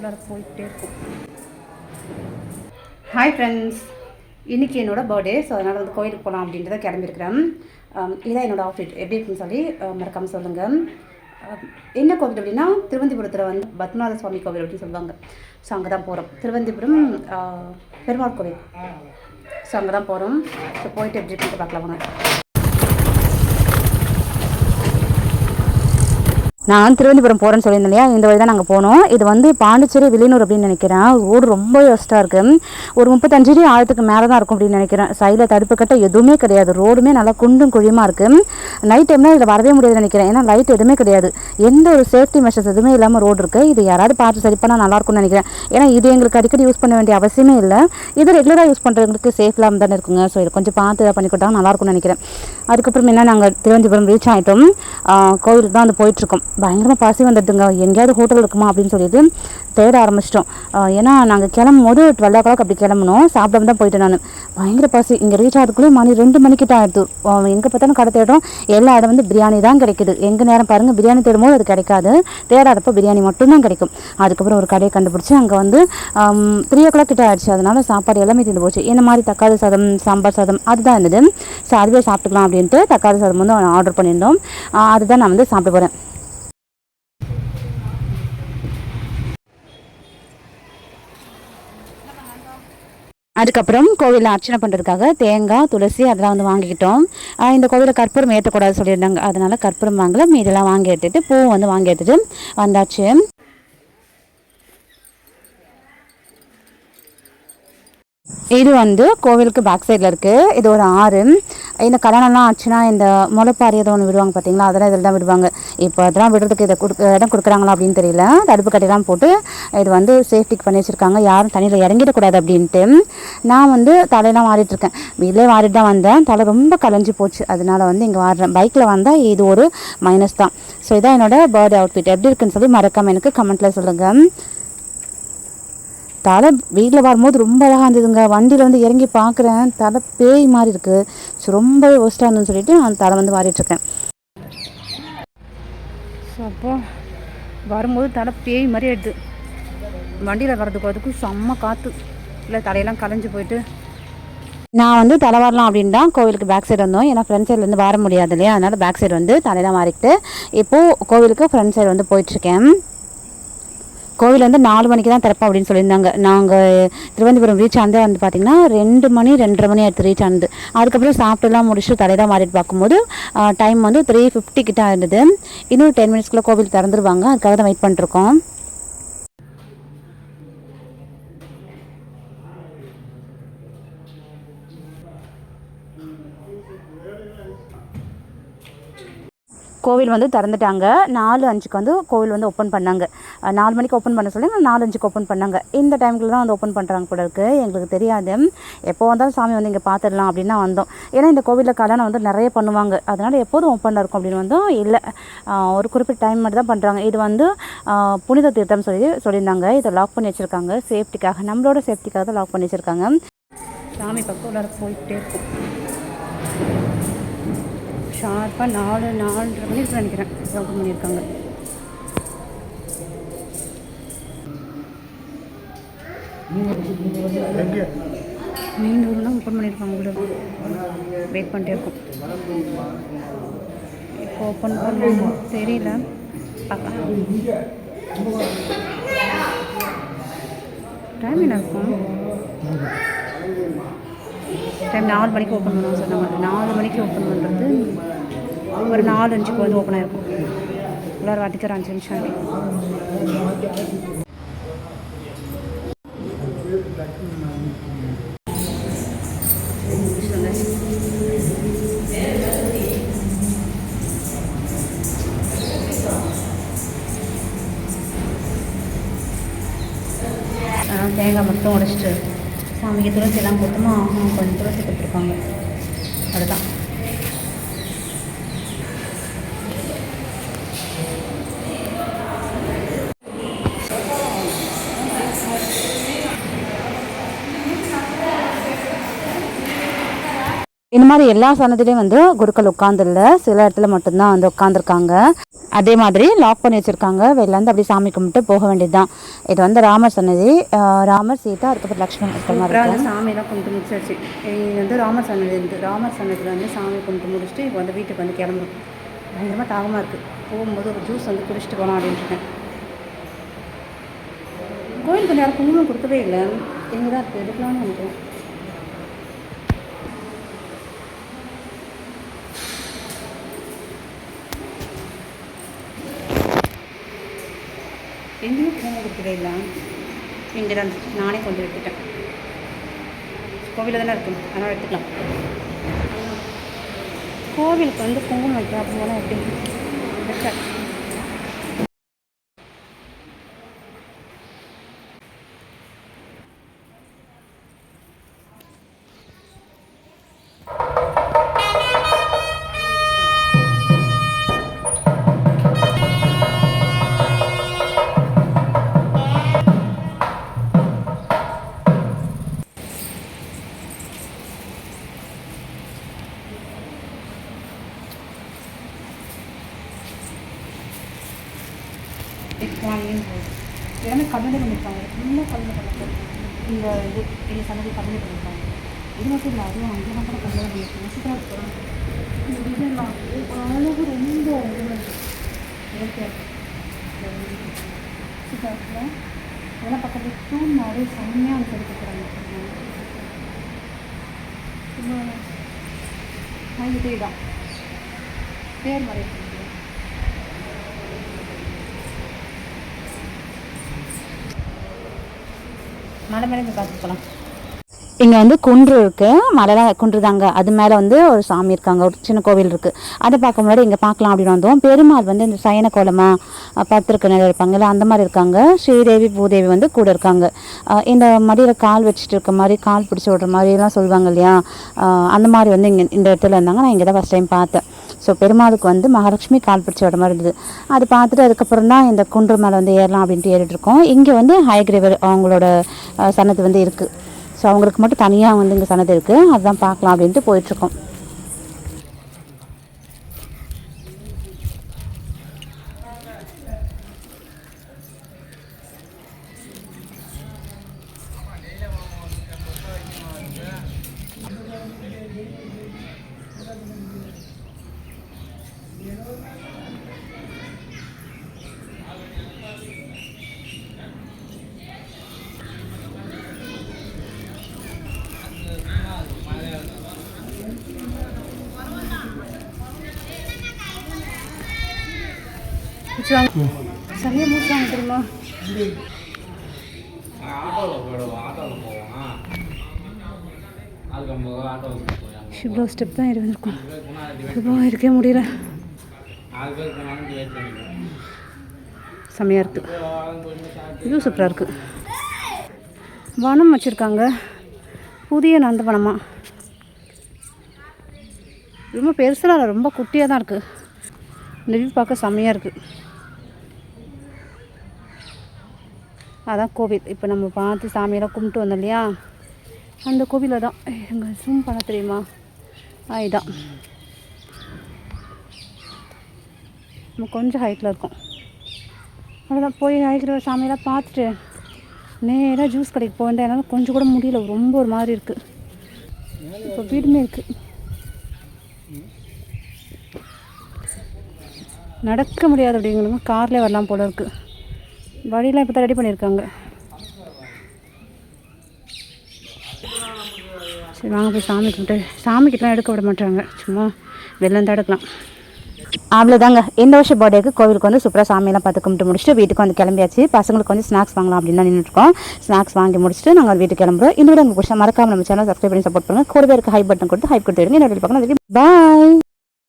உள்ளார போயிட்டே இருக்கும். ஹாய் ஃப்ரெண்ட்ஸ், இன்றைக்கி என்னோடய பர்த்டே. ஸோ அதனால் வந்து கோயிலுக்கு போகலாம் அப்படின்றத கிளம்பியிருக்கிறேன். இதான் என்னோடய அவுட்ஃபிட் எப்படி இருக்குன்னு சொல்லி மறக்காமல் சொல்லுங்கள். என்ன கோவில் அப்படின்னா திருவந்திபுரத்தில் வந்து பத்மநாத சுவாமி கோவில் அப்படின்னு சொல்லுவாங்க. ஸோ அங்கே தான் போகிறோம். திருவந்திபுரம் பெருமாள் கோவில். ஸோ அங்கே தான் போகிறோம். ஸோ போயிட்டு எப்படி இருக்குன்னு பார்க்கலாம் வாங்க. நான் திருவந்திபுரம் போகிறேன்னு சொல்லியிருந்தேன் இல்லையா, இந்த வழி தான் நாங்கள் போனோம். இது வந்து பாண்டிச்சேரி வில்லியனூர் அப்படின்னு நினைக்கிறேன். ரோடு ரொம்ப ஒஸ்ட்டாக இருக்குது. ஒரு 35 அடி ஆழத்துக்கு மேலே தான் இருக்கும் அப்படின்னு நினைக்கிறேன். சைடில் தடுப்பு கட்ட எதுவுமே கிடையாது. ரோடுமே நல்லா குண்டும் குழியுமாக இருக்குது. நைட் டைம்னா இதில் வரவே முடியாதுன்னு நினைக்கிறேன். ஏன்னா லைட் எதுவுமே கிடையாது. எந்த ஒரு சேஃப்டி மெஷர்ஸ் எதுவுமே இல்லாமல் ரோடு இருக்குது. இது யாராவது பார்த்து சரி பண்ணால் நல்லாயிருக்கும்னு நினைக்கிறேன். ஏன்னா இது எங்களுக்கு அடிக்கடி யூஸ் பண்ண வேண்டிய அவசியமே இல்லை. இது ரெகுலராக யூஸ் பண்ணுறவங்களுக்கு சேஃப்லாம் தானே இருக்குங்க. ஸோ இது கொஞ்சம் பார்த்து பண்ணி கொடுத்தாங்க நல்லாயிருக்கும்னு நினைக்கிறேன். அதுக்கப்புறம் என்ன, நாங்கள் திருவந்திபுரம் ரீச் ஆகிட்டோம். கோவிலுக்கு தான் வந்து போயிட்டுருக்கோம். பயங்கரமாக பசி வந்துடுதுங்க. எங்கேயாவது ஹோட்டல் இருக்குமா அப்படின்னு சொல்லிட்டு தேட ஆரம்பிச்சிட்டோம். ஏன்னா நாங்கள் கிளம்பும் போது 12 o'clock அப்படி கிளம்பணும். சாப்பிடாம தான் போயிட்டேன் நான். பயங்கர பசி. இங்கே ரீச் ஆகிறதுக்குள்ளே மணி 2 மணிக்கிட்ட ஆகிடுது. எங்கே பார்த்தாலும் கடை தேடுறோம். எல்லா இடம் வந்து பிரியாணி தான் கிடைக்குது. எங்கள் நேரம் பாருங்கள், பிரியாணி தேடும்போது அது கிடைக்காது. தேடாதப்போ பிரியாணி மட்டும்தான் கிடைக்கும். அதுக்கப்புறம் ஒரு கடையை கண்டுபிடிச்சி அங்கே வந்து 3 o'clock கிட்ட ஆகிடுச்சு. அதனால் சாப்பாடு எல்லாமே தீர்ந்து போச்சு. இந்த மாதிரி தக்காளி சாதம், சாம்பார் சாதம் அதுதான் இருந்தது. ஸோ அதுவே சாப்பிட்டுக்கலாம் அப்படின்ட்டு தக்காளி சாதம் வந்து ஆர்டர் பண்ணியிருந்தோம். அதுதான் நான் வந்து சாப்பிட போகிறேன். அதுக்கப்புறம் கோவிலில் அர்ச்சனை பண்ணுறதுக்காக தேங்காய், துளசி அதெல்லாம் வந்து வாங்கிக்கிட்டோம். இந்த கோவிலில் கற்பூரம் ஏற்றக்கூடாது சொல்லியிருந்தாங்க. அதனால் கற்பூரம் வாங்கலை. மீதெல்லாம் வாங்கி எடுத்துகிட்டு பூ வந்து வாங்கி எடுத்துகிட்டு வந்தாச்சு. இது வந்து கோவிலுக்கு பேக் சைடில் இருக்குது. இது ஒரு ஆறு. இந்த கல்யாணம்லாம் ஆச்சுன்னா இந்த முளைப்பாரி ஏதோ ஒன்று விடுவாங்க பார்த்தீங்களா, அதெல்லாம் இதில் தான் விடுவாங்க. இப்போ அதெல்லாம் விடுறதுக்கு இதை இடம் கொடுக்குறாங்களா அப்படின்னு தெரியல. தடுப்பு கட்டையெல்லாம் போட்டு இது வந்து சேஃப்டிக்கு பண்ணி வச்சுருக்காங்க. யாரும் தண்ணியில் இறங்கிடக்கூடாது அப்படின்ட்டு. நான் வந்து தலையெல்லாம் வாரிட்டுருக்கேன். வீட்டிலே வாரிட்டு தான் வந்தேன். தலை ரொம்ப கலைஞ்சி போச்சு. அதனால் வந்து இங்கே வாடுறேன். பைக்கில் வந்தால் இது ஒரு மைனஸ் தான். ஸோ இதான் என்னோடய பர்த்டே அவுட்ஃபிட். எப்படி இருக்குன்னு சொல்லி மறக்காமல் எனக்கு கமெண்ட்டில் சொல்லுங்கள். தலை வீட்டில் வரும்போது ரொம்ப அழகாக இருந்ததுங்க. வண்டியில் வந்து இறங்கி பார்க்குறேன், தலை பேய் மாதிரி இருக்குது. ஸோ ரொம்ப ஒஸ்ட்டாக இருந்துன்னு சொல்லிட்டு நான் தலை வந்து வாரிட்டுருக்கேன். ஸோ அப்போ வரும்போது தலை பேய் மாதிரி எடுத்து வண்டியில் வர்றதுக்கு அதுக்கும் செம்ம காற்று. இல்லை தலையெல்லாம் கலைஞ்சி போயிட்டு நான் வந்து தலை வரலாம் அப்படின்னு தான் கோவிலுக்கு பேக் சைடு வந்தோம். ஏன்னா ஃப்ரண்ட் சைட்லேருந்து வர முடியாது இல்லையா, அதனால் பேக் சைடு வந்து தலையெல்லாம் மாறிக்கிட்டு இப்போது கோவிலுக்கு ஃப்ரண்ட் சைடு வந்து போயிட்டுருக்கேன். கோவில் வந்து 4 மணிக்கு தான் திறப்போம் அப்படின்னு சொல்லியிருந்தாங்க. நாங்கள் திருவந்திபுரம் ரீச் ஆனது வந்து பார்த்திங்கன்னா 2 மணி 2:30 மணி ஆகிடுது ரீச் ஆனது. அதுக்கப்புறம் சாப்பிட்டுலாம் முடிச்சுட்டு தலையெல்லாம் மாறிட்டு பார்க்கும்போது டைம் வந்து 3:50 கிட்ட இருந்தது. இன்னும் 10 மினிட்ஸ்க்குள்ளே கோவில் திறந்துருவாங்க. அதுக்காக தான் வெயிட் பண்ணிருக்கோம். கோவில் வந்து திறந்துட்டாங்க. 4:05 வந்து கோவில் வந்து ஓப்பன் பண்ணாங்க. 4 மணிக்கு ஓப்பன் பண்ண சொல்லி 4:05 ஓப்பன் பண்ணாங்க. இந்த டைமுக்கு தான் வந்து ஓப்பன் பண்ணுறாங்க போல இருக்குது. எங்களுக்கு தெரியாது. எப்போ வந்தாலும் சாமி வந்து இங்கே பார்த்துடலாம் அப்படின்னு வந்தோம். ஏன்னா இந்த கோவிலில் கல்யாணம் வந்து நிறைய பண்ணுவாங்க. அதனால் எப்போதும் ஓப்பனில் இருக்கும் அப்படின்னு வந்தோம். இல்லை, ஒரு குறிப்பிட்ட டைம் மட்டும் தான் பண்ணுறாங்க. இது வந்து புனித தீர்த்தம் சொல்லியிருந்தாங்க. இதை லாக் பண்ணி வச்சுருக்காங்க சேஃப்டிக்காக. நம்மளோட சேஃப்டிக்காக தான் லாக் பண்ணி வச்சுருக்காங்க. சாமி பக்கம் உள்ளார போயிட்டே இருக்கும். ஷார்ப்பாக 4:30 மணிக்கு நினைக்கிறேன் ஓப்பன் பண்ணியிருக்காங்க. மீனூர்லாம் ஓப்பன் பண்ணியிருக்காங்க. கூட வெயிட் பண்ணிட்டே இருக்கும். இப்போ ஓப்பன் பண்ண தெரியல, பார்க்கலாம். டைம் என்ன இருக்கும்? டைம் 4 மணிக்கு ஓப்பன் பண்ணுவாங்க சொன்னாங்க. 4 மணிக்கு ஓப்பன் பண்ணுறது ஒரு 4:05 வந்து ஓப்பன் ஆகிருக்கும். எல்லோரும் வாட்டிக்கு ஒரு 5 நிமிஷம் ஆகி தேங்காய் மட்டும் உடைச்சிட்டு சாமிக்கு துளசி எல்லாம் போட்டோமா, கொஞ்சம் துளசி கொடுத்துருக்காங்க. அதுதான் இந்த மாதிரி எல்லா சன்னதிலையும் வந்து குருக்கள் உட்காந்துடல, சில இடத்துல மட்டும்தான் வந்து உட்காந்துருக்காங்க. அதே மாதிரி லாக் பண்ணி வச்சுருக்காங்க. வெளிலேருந்து அப்படி சாமி கும்பிட்டு போக வேண்டியது தான். இது வந்து ராமர் சன்னதி, ராமர் சீதா, அதுக்கப்புறம் லக்ஷ்மண் இருக்கிற மாதிரி இருக்கும். சாமியெல்லாம் கும்பிட்டு முடிச்சாச்சு. இங்கே வந்து ராமர் சன்னதி இருக்குது. ராமர் சன்னதியில் வந்து சாமி கும்பிட்டு முடிச்சுட்டு இப்போ வந்து வீட்டுக்கு வந்து கிளம்பும். பயங்கரமாக தாகமாக இருக்குது. போகும்போது ஒரு ஜூஸ் வந்து குடிச்சிட்டு போகலாம் அப்படின்ட்டுருக்கேன். கோயிலுக்கு வந்து யாரும் குங்குமம் கொடுக்கவே இல்லை. எங்கே தான் இருக்குது, எடுக்கலாம்னு நினைக்கிறேன். எங்கேயும் குங்குமம் கொடுக்கவே இல்லை. இங்கே தான் நானே கொஞ்சம் எடுத்துட்டேன். கோவிலில் தானே இருக்குது, அதனால் எடுத்துக்கலாம். கோவிலுக்கு வந்து குங்குமம் வைக்க அப்படின்னா எப்படி வச்சேன். எல்லாமே கல்யாணம் பண்ணியிருக்காங்க. இன்னும் கல்யாணம் பண்ணியிருக்காங்க. இந்த சன்னதி கல்யாணம் பண்ணியிருக்காங்க. இது மட்டும் இல்லை, அதுவும் அங்கெல்லாம் கூட கல்யாணம் பண்ணியிருக்காங்க. சூப்பராக இருக்கிறாங்க. இந்த டிசைன்லாம் அளவு ரொம்ப இயற்கையாக சூப்பராக இருக்குல்ல. அதெல்லாம் பக்கத்தில் தூண் மாதிரி செம்மையாக வந்து கொடுக்குறாங்க. இதே தான் பேர் மாதிரி இருக்கு. மலை மேலே பார்த்துக்கலாம். இங்கே வந்து குன்று இருக்குது, மலைலாம் குன்று தாங்க. அது மேலே வந்து ஒரு சாமி இருக்காங்க, ஒரு சின்ன கோவில் இருக்குது. அதை பார்க்க முன்னாடி இங்கே பார்க்கலாம் அப்படின்னு வந்தோம். பெருமாள் வந்து இந்த சயன கோலமாக பத்திரிக்கை நிலை இருப்பாங்கல்ல, அந்த மாதிரி இருக்காங்க. ஸ்ரீதேவி பூதேவி வந்து கூட இருக்காங்க. இந்த மடியில் கால் வச்சுட்டு இருக்க மாதிரி, கால் பிடிச்சி விடுற மாதிரிலாம் சொல்லுவாங்க இல்லையா, அந்த மாதிரி வந்து இங்கே இந்த இடத்துல இருந்தாங்க. நான் இங்கே தான் ஃபஸ்ட் டைம் பார்த்தேன். ஸோ பெருமாளுக்கு வந்து மகாலட்சுமி கால் பிடிச்சி விட மாதிரி இருந்தது. அது பார்த்துட்டு அதுக்கப்புறம் தான் இந்த குன்று மேலே வந்து ஏறலாம் அப்படின்ட்டு ஏறிட்டுருக்கோம். இங்கே வந்து ஹயக்ரீவர் அவங்களோட சன்னதி வந்து இருக்குது. ஸோ அவங்களுக்கு மட்டும் தனியாக வந்து இங்கே சன்னதி இருக்குது. அதுதான் பார்க்கலாம் அப்படின்ட்டு போயிட்டுருக்கோம். சரியாக மூச்சாங்க தெரியுமா? இவ்வளோ ஸ்டெப் தான் இருந்திருக்கும். இவ்வளோ இருக்கே முடியல. செம்மையாக இருக்குது. இதுவும் சூப்பராக இருக்குது. வனம் வச்சுருக்காங்க, புதிய நந்தவனமாக. ரொம்ப பெருசாக இல்லை, ரொம்ப குட்டியாக தான் இருக்குது. இந்த வியூ பார்க்க செம்மையாக இருக்குது. அதான் கோவில். இப்போ நம்ம பார்த்து சாமியெல்லாம் கும்பிட்டு வந்தோம் இல்லையா, அந்த கோவிலில் தான். எங்கே ஜூம் பண்ண தெரியுமா? இதுதான். நம்ம கொஞ்சம் ஹைட்டில் இருக்கோம். அவ்வளோதான். போய் ஹைக்கிற சாமியெல்லாம் பார்த்துட்டு நேராக ஜூஸ் கடைக்கு போக வேண்டிய. என்னால் கொஞ்சம் கூட முடியல, ரொம்ப ஒரு மாதிரி இருக்குது. இப்போ வீடுமே இருக்குது. நடக்க முடியாது அப்படிங்கிறவங்க கார்லேயே வரலாம் போல இருக்குது. வழியெலாம் இப்போ தான் ரெடி பண்ணியிருக்காங்க. சரி வாங்க போய் சாமி கும்பிட்டு. சாமிக்கிட்டலாம் எடுக்க விட மாட்டாங்க, சும்மா வெளில தான் எடுக்கலாம். அவ்வளோதாங்க. இந்த வருஷம் பர்த்டேக்கு கோவிலுக்கு வந்து சூப்பராக சாமியெல்லாம் பார்த்து கும்பிட்டு முடிச்சுட்டு வீட்டுக்கு வந்து கிளம்பியாச்சு. பசங்களுக்கு வந்து ஸ்நாக்ஸ் வாங்கலாம் அப்படின்னு தான் நின்றுருக்கோம். ஸ்நாக்ஸ் வாங்கி முடிச்சுட்டு நாங்கள் வீட்டுக்கு கிளம்புறோம். இந்த வீடியோ உங்களுக்கு பிடிச்சா மறக்காம நம்ம சேனல் சப்ஸ்கிரைப் பண்ணி சப்போர்ட் பண்ணுங்கள். கூடவே இருக்க ஹை பட்டன் கொடுத்து ஹைப் கொடுத்து விடுங்க. என்னோட பார்க்கணும். பாய்.